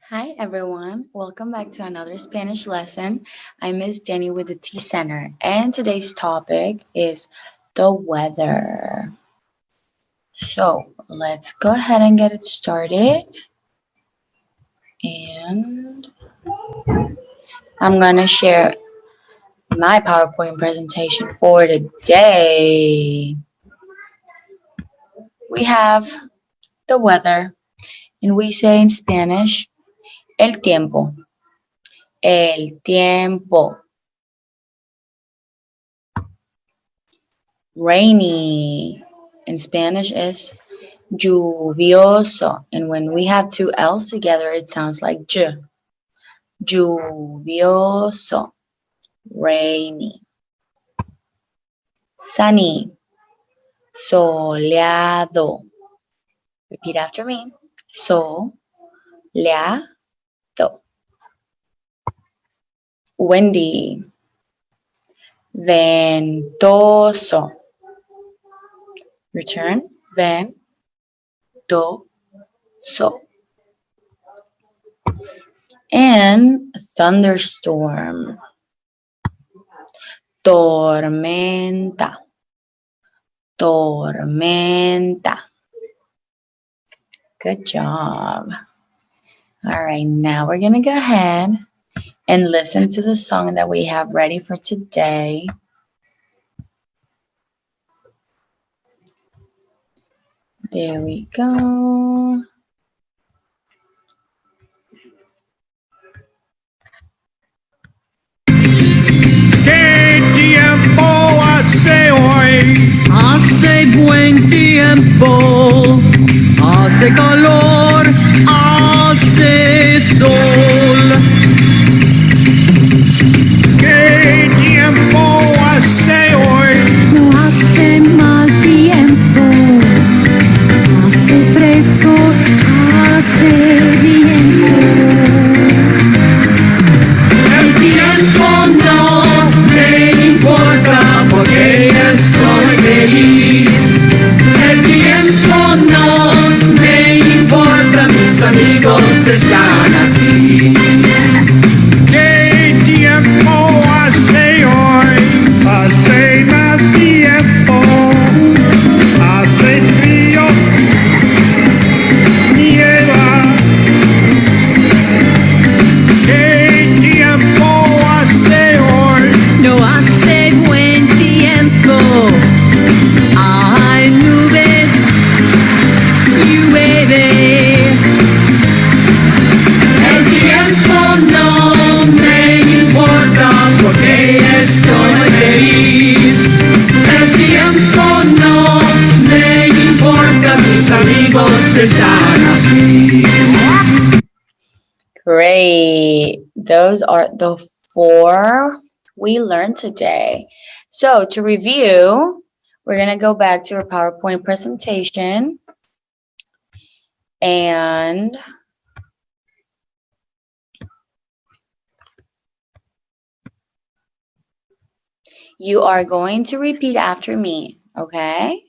Hi everyone, welcome back to another Spanish lesson. I'm Miss Denny with the T Center, and today's topic is the weather. So let's go ahead and get it started. And I'm gonna share my PowerPoint presentation for today. We have the weather, and we say in Spanish, el tiempo. El tiempo. Rainy in Spanish is lluvioso. And when we have two L's together, it sounds like j. Lluvioso. Rainy. Sunny. Soleado. Repeat after me. Soleado. Windy. Ventoso. Return. Ventoso. And thunderstorm. Tormenta. Tormenta. Good job. All right, now we're going to go ahead and listen to the song that we have ready for today. There we go. ¿Qué tiempo hace hoy? Hace buen tiempo, hace calor, hace sol. ¿Qué tiempo hace hoy? No hace mal tiempo, hace fresco, hace viento. El tiempo no me importa porque estoy feliz. El tiempo no me importa, mis amigos están aquí. ¿Qué tiempo hace hoy? Hace mal tiempo, hace frío, nieva. ¿Qué tiempo hace hoy? No hace buen tiempo, hay nubes, llueve. El tiempo no me importa porque estoy feliz. El tiempo no me importa, mis amigos están aquí. Great. Those are the 4 we learned today. So to review, we're going to go back to our PowerPoint presentation and you are going to repeat after me, okay?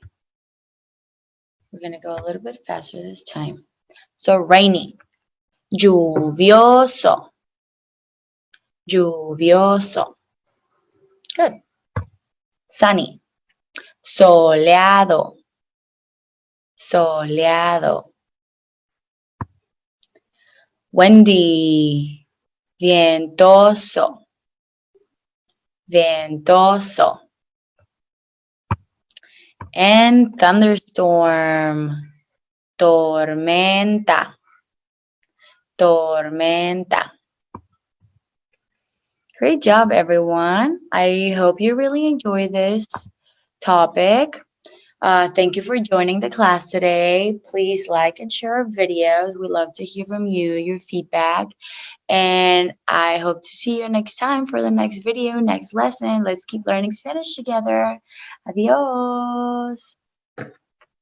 We're going to go a little bit faster this time. So rainy, lluvioso, lluvioso. Good. Sunny, soleado, soleado. Windy, vientoso, ventoso. And thunderstorm, tormenta, tormenta. Great job, everyone. I hope you really enjoy this topic. Thank you for joining the class today. Please like and share our videos. We love to hear from you, your feedback. And I hope to see you next time for the next video, next lesson. Let's keep learning Spanish together. Adios.